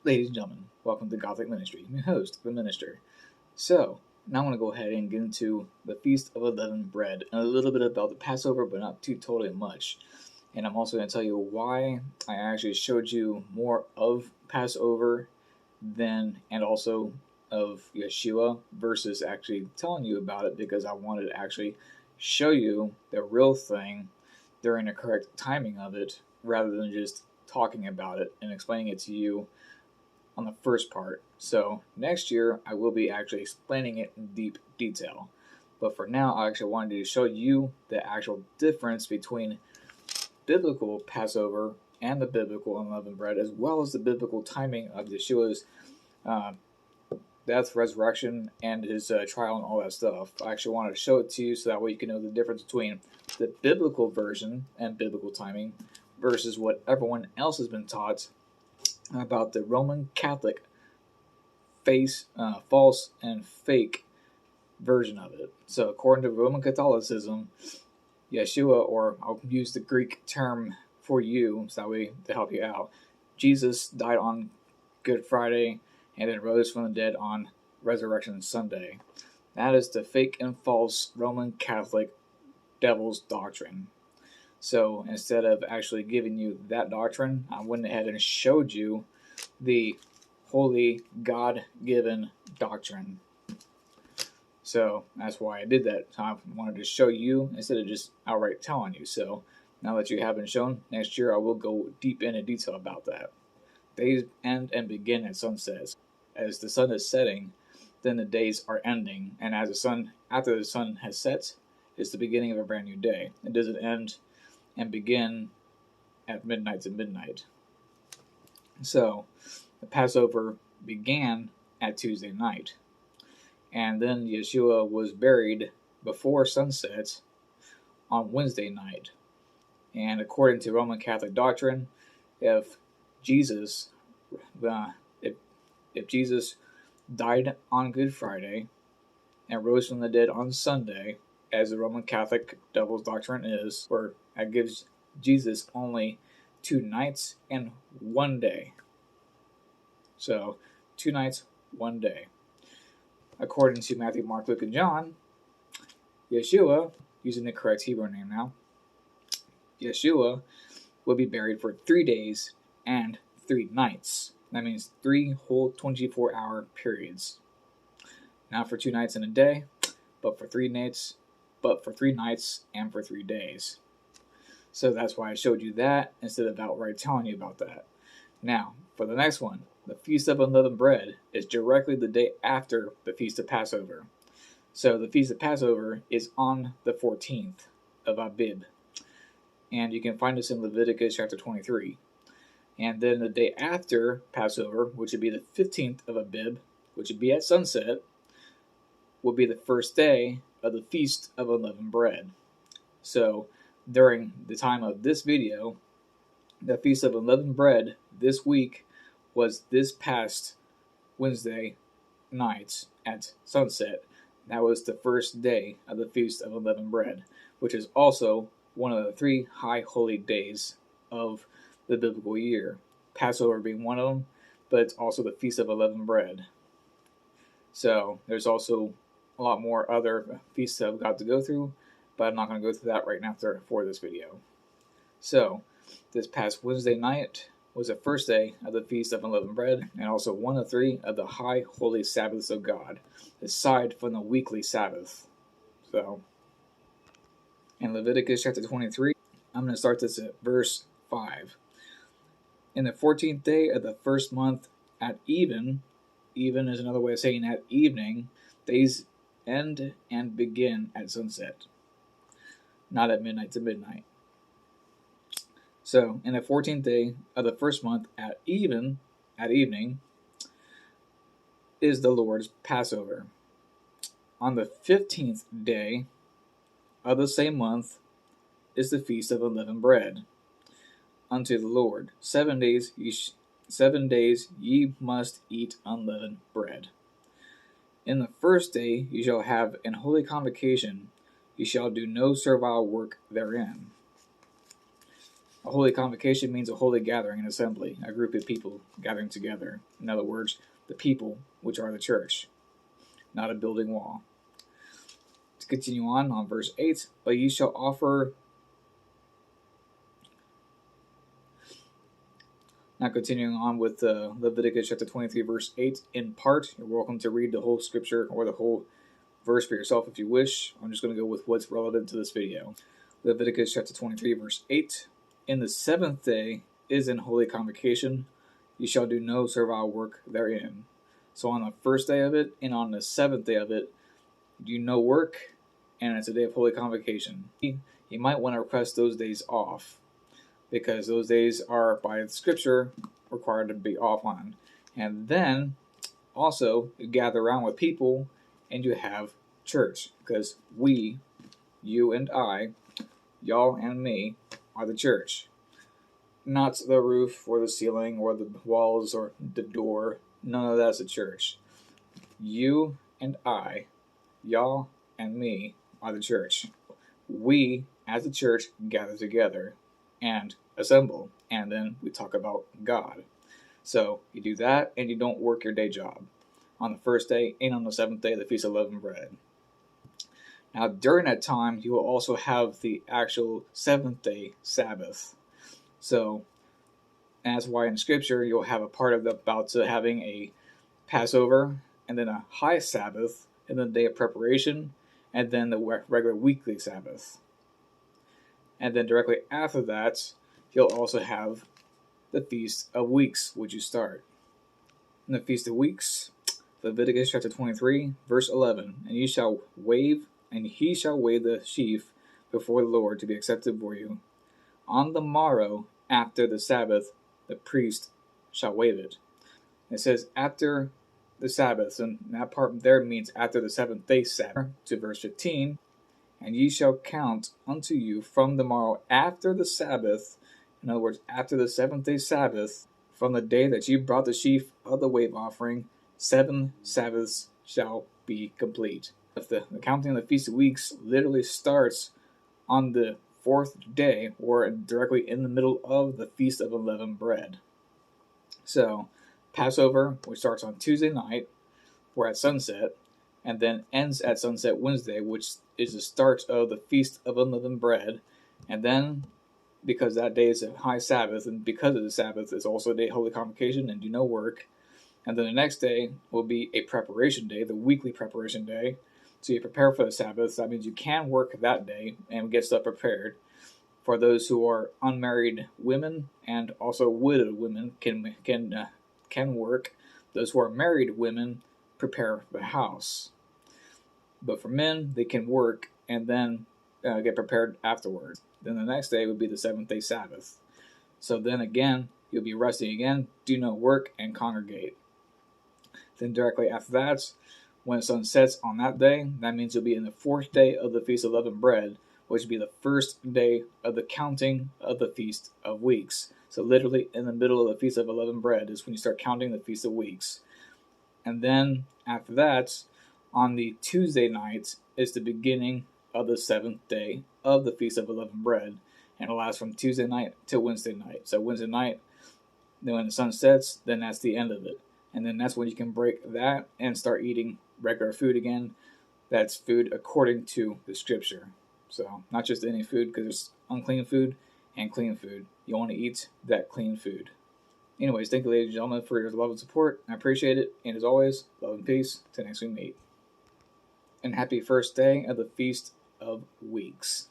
Ladies and gentlemen, welcome to Gothic Ministry. I'm your host, the Minister. So, now I'm going to go ahead and get into the Feast of Unleavened Bread and a little bit about the Passover, but not too totally much. And I'm also going to tell you why I actually showed you more of Passover and also of Yeshua versus actually telling you about it, because I wanted to actually show you the real thing during the correct timing of it rather than just talking about it and explaining it to you on the first part. So next year I will be actually explaining it in deep detail. But for now, I actually wanted to show you the actual difference between biblical Passover and the biblical unleavened bread, as well as the biblical timing of Yeshua's uh, death, resurrection, and his trial and all that stuff. I actually wanted to show it to you so that way you can know the difference between the biblical version and biblical timing versus what everyone else has been taught about the Roman Catholic false and fake version of it. So according to Roman Catholicism, Yeshua, or I'll use the Greek term for you so that way to help you out, Jesus died on Good Friday and then rose from the dead on Resurrection Sunday. That is the fake and false Roman Catholic devil's doctrine. So instead of actually giving you that doctrine, I went ahead and showed you the holy God-given doctrine. So that's why I did that. I wanted to show you instead of just outright telling you. So now that you have been shown, next year I will go deep into detail about that. Days end and begin at sunset. As the sun is setting, then the days are ending, and after the sun has set, it's the beginning of a brand new day. It doesn't end and begin at midnight to midnight. So the Passover began at Tuesday night, and then Yeshua was buried before sunset on Wednesday night. And according to Roman Catholic doctrine, if Jesus died on Good Friday and rose from the dead on Sunday, as the Roman Catholic devil's doctrine is, where that gives Jesus only 2 nights and 1 day. So 2 nights, 1 day. According to Matthew, Mark, Luke, and John, Yeshua, using the correct Hebrew name now, Yeshua will be buried for 3 days and 3 nights. That means 3 whole 24-hour periods. Not for 2 nights and a day, but for 3 nights, and for 3 days. So that's why I showed you that instead of outright telling you about that. Now, for the next one, the Feast of Unleavened Bread is directly the day after the Feast of Passover. So the Feast of Passover is on the 14th of Abib. And you can find this in Leviticus chapter 23. And then the day after Passover, which would be the 15th of Abib, which would be at sunset, will be the first day of the Feast of Unleavened Bread. So during the time of this video, the Feast of Unleavened Bread this week was this past Wednesday night at sunset. That was the first day of the Feast of Unleavened Bread, which is also one of the 3 high holy days of the biblical year. Passover being one of them, but it's also the Feast of Unleavened Bread. So there's also a lot more other feasts that I've got to go through, but I'm not going to go through that right now for this video. So this past Wednesday night was the first day of the Feast of Unleavened Bread, and also one of 3 of the high holy Sabbaths of God, aside from the weekly Sabbath. So in Leviticus chapter 23, I'm going to start this at verse 5. In the 14th day of the first month at even is another way of saying at evening, days end and begin at sunset, not at midnight to midnight. So, in the 14th day of the first month at evening, is the Lord's Passover. On the 15th day of the same month is the Feast of Unleavened Bread unto the Lord. 7 days ye must eat unleavened bread. In the first day ye shall have an holy convocation, ye shall do no servile work therein. A holy convocation means a holy gathering, an assembly, a group of people gathering together. In other words, the people, which are the church, not a building wall. To continue on verse 8, but ye shall offer. Now continuing on with Leviticus chapter 23, verse 8, in part. You're welcome to read the whole scripture or the whole verse for yourself if you wish. I'm just going to go with what's relevant to this video. Leviticus chapter 23, verse 8, in the seventh day is an holy convocation. You shall do no servile work therein. So on the first day of it and on the seventh day of it, do no work, and it's a day of holy convocation. You might want to request those days off, because those days are, by Scripture, required to be off on. And then, also, you gather around with people, and you have church. Because we, you and I, y'all and me, are the church. Not the roof, or the ceiling, or the walls, or the door. None of that's the church. You and I, y'all and me, are the church. We, as a church, gather together and assemble, and then we talk about God. So you do that, and you don't work your day job on the first day and on the seventh day of the Feast of Unleavened Bread. Now during that time, you will also have the actual seventh day Sabbath. So that's why in Scripture you'll have a part of about having a Passover, and then a high Sabbath, and then the day of preparation, and then the regular weekly Sabbath. And then directly after that, you'll also have the Feast of Weeks, which you start. In the Feast of Weeks, Leviticus chapter 23, verse 11, and he shall wave the sheaf before the Lord to be accepted for you. On the morrow after the Sabbath, the priest shall wave it. It says after the Sabbath, and that part there means after the seventh day Sabbath. To verse 15, and ye shall count unto you from the morrow after the Sabbath, in other words, after the seventh day Sabbath, from the day that you brought the sheaf of the wave offering, 7 Sabbaths shall be complete. If the counting of the Feast of Weeks literally starts on the 4th day, or directly in the middle of the Feast of Unleavened Bread. So, Passover, which starts on Tuesday night, or at sunset, and then ends at sunset Wednesday, which is the start of the Feast of Unleavened Bread. And then, because that day is a high Sabbath, and because of the Sabbath, it's also a day of holy convocation and do no work. And then the next day will be a preparation day, the weekly preparation day. So you prepare for the Sabbath. That means you can work that day and get stuff prepared. For those who are unmarried women and also widowed women can work. Those who are married women prepare the house. But for men, they can work and then get prepared afterwards. Then the next day would be the seventh day Sabbath. So then again, you'll be resting again, do no work, and congregate. Then directly after that, when the sun sets on that day, that means you'll be in the 4th day of the Feast of Unleavened Bread, which would be the first day of the counting of the Feast of Weeks. So literally in the middle of the Feast of Unleavened Bread is when you start counting the Feast of Weeks. And then after that, on the Tuesday night is the beginning of the 7th day of the Feast of Unleavened Bread, and it lasts from Tuesday night to Wednesday night. So Wednesday night, then when the sun sets, then that's the end of it. And then that's when you can break that and start eating regular food again. That's food according to the Scripture. So not just any food, because there's unclean food and clean food. You want to eat that clean food. Anyways, thank you, ladies and gentlemen, for your love and support. I appreciate it. And as always, love and peace. Till next we meet. And happy first day of the Feast of Weeks.